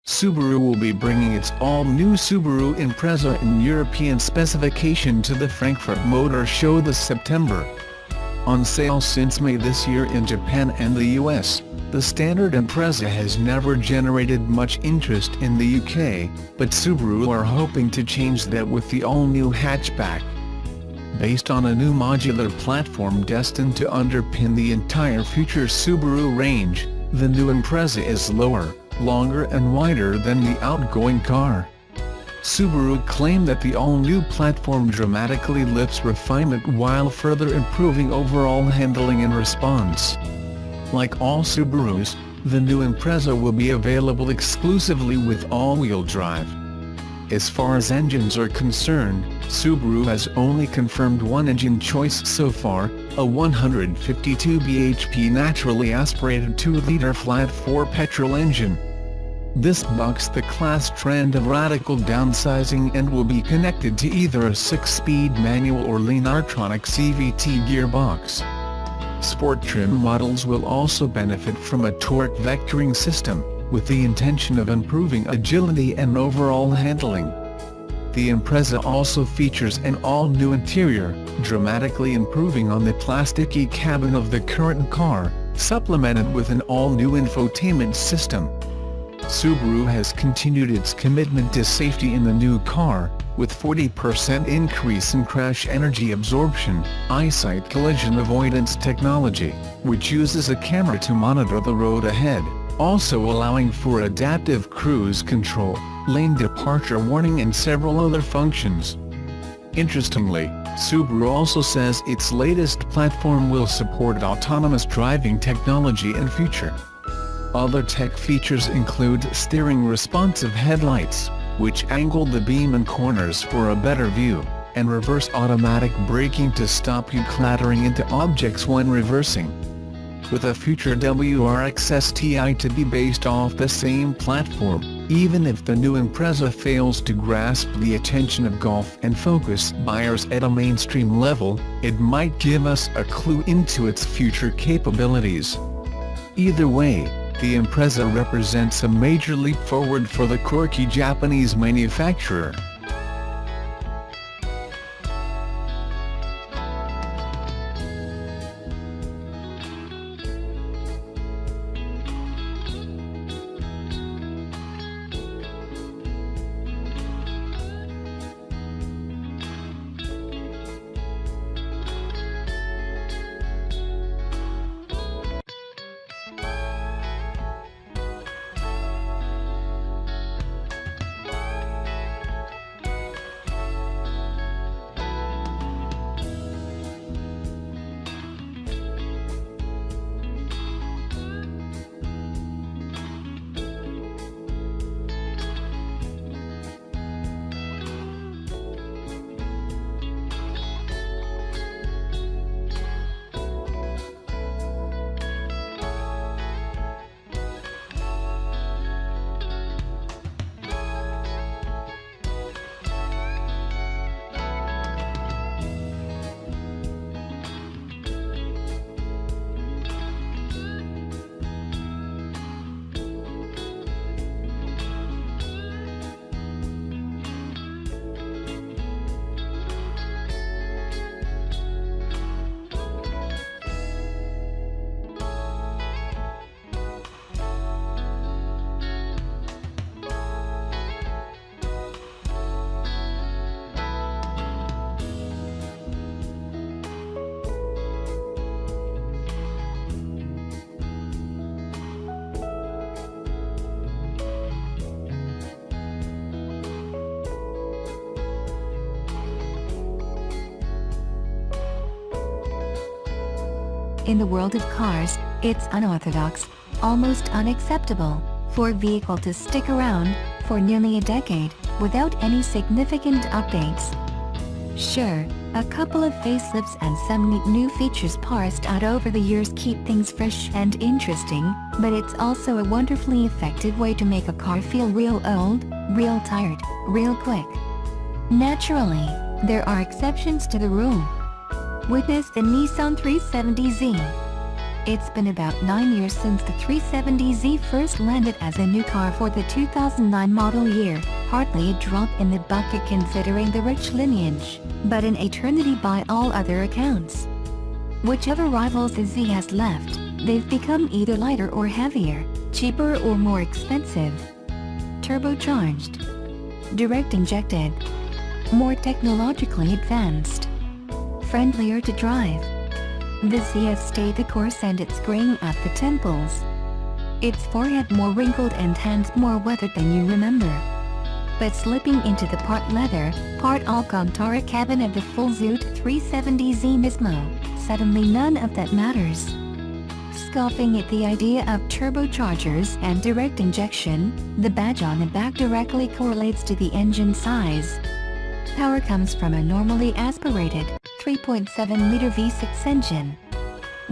Subaru will be bringing its all-new Subaru Impreza in European specification to the Frankfurt Motor Show this September. On sale since May this year in Japan and the US, the standard Impreza has never generated much interest in the UK, but Subaru are hoping to change that with the all-new hatchback. Based on a new modular platform destined to underpin the entire future Subaru range, the new Impreza is lower, longer and wider than the outgoing car. Subaru claim that the all-new platform dramatically lifts refinement while further improving overall handling and response. Like all Subarus, the new Impreza will be available exclusively with all-wheel drive. As far as engines are concerned, Subaru has only confirmed one engine choice so far, a 152 bhp naturally aspirated 2-liter flat-4 petrol engine. This bucks the class trend of radical downsizing and will be connected to either a 6-speed manual or lean-artronic CVT gearbox. Sport trim models will also benefit from a torque vectoring system, with the intention of improving agility and overall handling. The Impreza also features an all-new interior, dramatically improving on the plasticky cabin of the current car, supplemented with an all-new infotainment system. Subaru has continued its commitment to safety in the new car, with 40% increase in crash energy absorption, eyesight collision avoidance technology, which uses a camera to monitor the road ahead, also allowing for adaptive cruise control, lane departure warning and several other functions. Interestingly, Subaru also says its latest platform will support autonomous driving technology in future. Other tech features include steering responsive headlights, which angle the beam and corners for a better view, and reverse automatic braking to stop you clattering into objects when reversing. With a future WRX STI to be based off the same platform, even if the new Impreza fails to grasp the attention of Golf and Focus buyers at a mainstream level, it might give us a clue into its future capabilities. Either way, the Impreza represents a major leap forward for the quirky Japanese manufacturer. In the world of cars, it's unorthodox, almost unacceptable, for a vehicle to stick around for nearly a decade without any significant updates. Sure, a couple of facelifts and some neat new features parsed out over the years keep things fresh and interesting, but it's also a wonderfully effective way to make a car feel real old, real tired, real quick. Naturally, there are exceptions to the rule. Witness the Nissan 370Z. It's been about 9 years since the 370Z first landed as a new car for the 2009 model year, hardly a drop in the bucket considering the rich lineage, but an eternity by all other accounts. Whichever rivals the Z has left, they've become either lighter or heavier, cheaper or more expensive. Turbocharged, direct injected, more technologically advanced, friendlier to drive. The Z has stayed the course and it's graying at the temples. Its forehead more wrinkled and hands more weathered than you remember. But slipping into the part leather, part Alcantara cabin of the full Zoot 370Z Nismo, suddenly none of that matters. Scoffing at the idea of turbochargers and direct injection, the badge on the back directly correlates to the engine size. Power comes from a normally aspirated 3.7-liter V6 engine.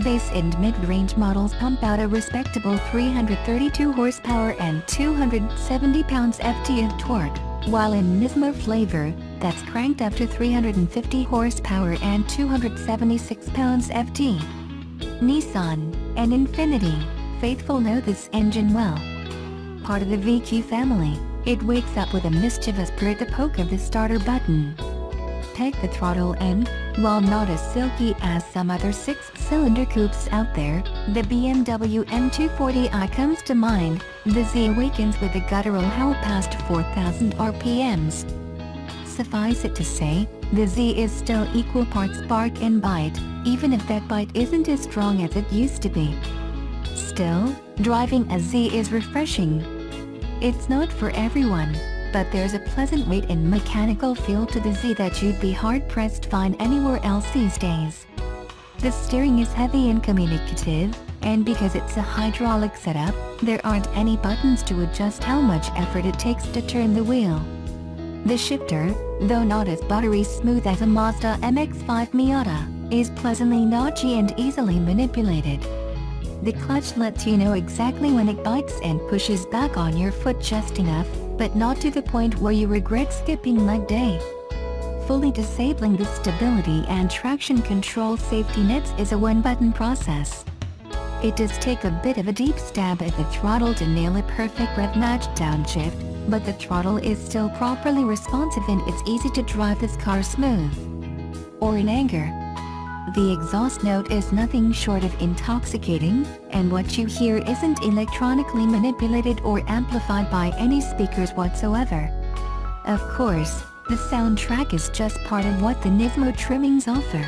Base and mid-range models pump out a respectable 332 horsepower and 270 pounds-ft of torque, while in Nismo flavor, that's cranked up to 350 horsepower and 276 pounds-ft. Nissan and Infiniti, faithful know this engine well. Part of the VQ family, it wakes up with a mischievous purr at the poke of the starter button. Peg the throttle and, while not as silky as some other 6-cylinder coupes out there, the BMW M240i comes to mind. The Z awakens with a guttural howl past 4,000 RPMs. Suffice it to say, the Z is still equal parts bark and bite, even if that bite isn't as strong as it used to be. Still, driving a Z is refreshing. It's not for everyone, but there's a pleasant weight and mechanical feel to the Z that you'd be hard-pressed to find anywhere else these days. The steering is heavy and communicative, and because it's a hydraulic setup, there aren't any buttons to adjust how much effort it takes to turn the wheel. The shifter, though not as buttery smooth as a Mazda MX-5 Miata, is pleasantly notchy and easily manipulated. The clutch lets you know exactly when it bites and pushes back on your foot just enough, but not to the point where you regret skipping leg day. Fully disabling the stability and traction control safety nets is a one-button process. It does take a bit of a deep stab at the throttle to nail a perfect rev-match downshift, but the throttle is still properly responsive and it's easy to drive this car smooth. Or in anger. The exhaust note is nothing short of intoxicating, and what you hear isn't electronically manipulated or amplified by any speakers whatsoever. Of course, the soundtrack is just part of what the Nismo trimmings offer.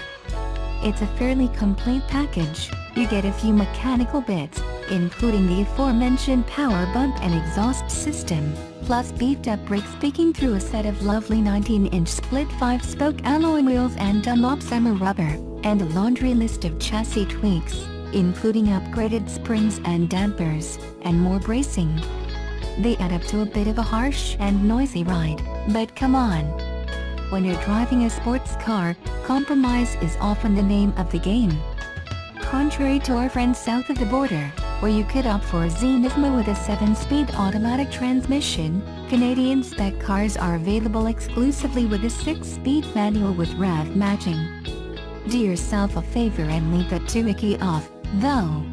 It's a fairly complete package. You get a few mechanical bits, including the aforementioned power bump and exhaust system, plus beefed-up brakes peeking through a set of lovely 19-inch split 5-spoke alloy wheels and Dunlop summer rubber, and a laundry list of chassis tweaks, including upgraded springs and dampers, and more bracing. They add up to a bit of a harsh and noisy ride, but come on. When you're driving a sports car, compromise is often the name of the game. Contrary to our friends south of the border, where you could opt for a Z Nismo with a 7-speed automatic transmission, Canadian spec cars are available exclusively with a 6-speed manual with rev matching. Do yourself a favor and leave that doohickey off, though.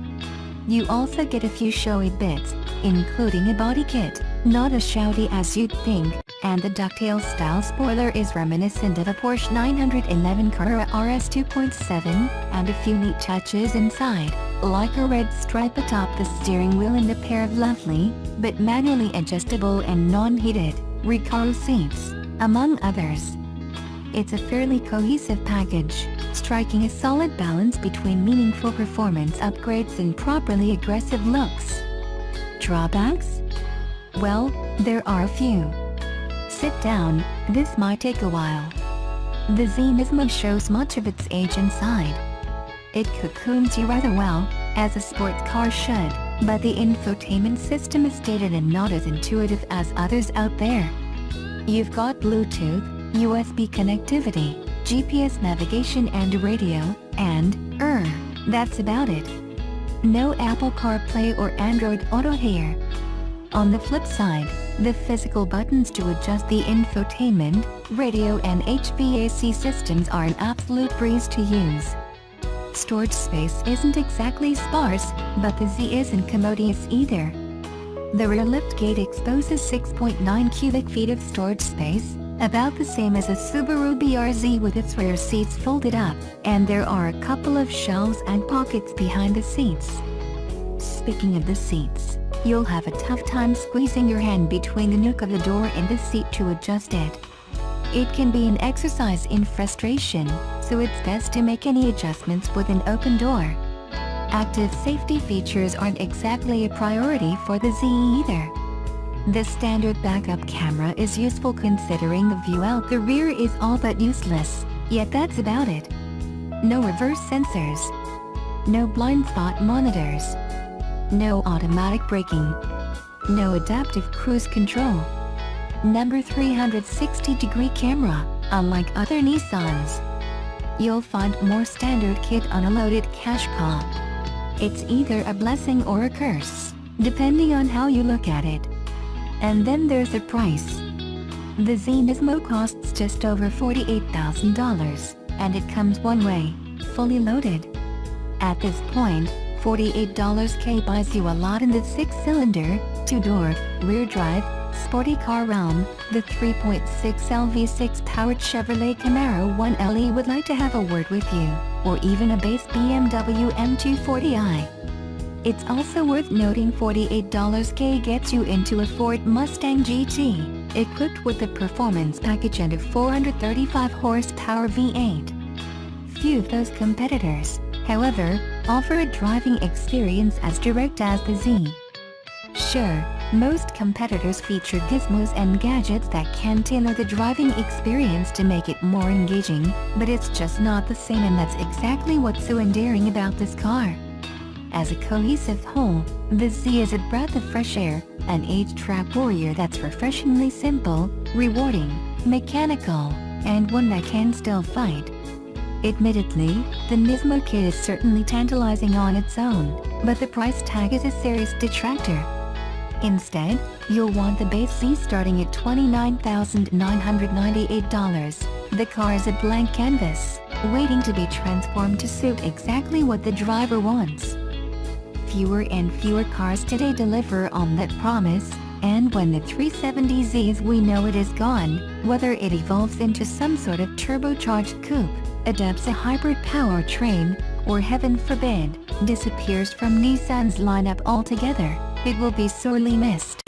You also get a few showy bits, including a body kit, not as shouty as you'd think, and the ducktail style spoiler is reminiscent of a Porsche 911 Carrera RS 2.7, and a few neat touches inside, like a red stripe atop the steering wheel and a pair of lovely, but manually adjustable and non-heated, Recaro seats, among others. It's a fairly cohesive package, striking a solid balance between meaningful performance upgrades and properly aggressive looks. Drawbacks? Well, there are a few. Sit down, this might take a while. The Z Nismo shows much of its age inside. It cocoons you rather well, as a sports car should, but the infotainment system is dated and not as intuitive as others out there. You've got Bluetooth, USB connectivity, GPS navigation and radio, and, that's about it. No Apple CarPlay or Android Auto here. On the flip side, the physical buttons to adjust the infotainment, radio and HVAC systems are an absolute breeze to use. Storage space isn't exactly sparse, but the Z isn't commodious either. The rear liftgate exposes 6.9 cubic feet of storage space, about the same as a Subaru BRZ with its rear seats folded up, and there are a couple of shelves and pockets behind the seats. Speaking of the seats, you'll have a tough time squeezing your hand between the nook of the door and the seat to adjust it. It can be an exercise in frustration, so it's best to make any adjustments with an open door. Active safety features aren't exactly a priority for the Z either. The standard backup camera is useful considering the view out the rear is all but useless, yet that's about it. No reverse sensors. No blind spot monitors. No automatic braking. No adaptive cruise control. Number 360-degree camera, unlike other Nissans. You'll find more standard kit on a loaded cash car. It's either a blessing or a curse, depending on how you look at it. And then there's the price. The Z Nismo costs just over $48,000, and it comes one way, fully loaded. At this point, $48K buys you a lot in the 6-cylinder, 2-door, rear drive, sporty car realm. The 3.6L V6 powered Chevrolet Camaro 1LE would like to have a word with you, or even a base BMW M240i. It's also worth noting $48K gets you into a Ford Mustang GT, equipped with the performance package and a 435 horsepower V8. Few of those competitors, however, offer a driving experience as direct as the Z. Sure, most competitors feature gizmos and gadgets that can tailor the driving experience to make it more engaging, but it's just not the same, and that's exactly what's so endearing about this car. As a cohesive whole, the Z is a breath of fresh air, an age-track warrior that's refreshingly simple, rewarding, mechanical, and one that can still fight. Admittedly, the Nismo kit is certainly tantalizing on its own, but the price tag is a serious detractor. Instead, you'll want the base Z starting at $29,998. The car is a blank canvas, waiting to be transformed to suit exactly what the driver wants. Fewer and fewer cars today deliver on that promise, and when the 370Z as we know it is gone, whether it evolves into some sort of turbocharged coupe, adopts a hybrid powertrain, or heaven forbid, disappears from Nissan's lineup altogether, it will be sorely missed.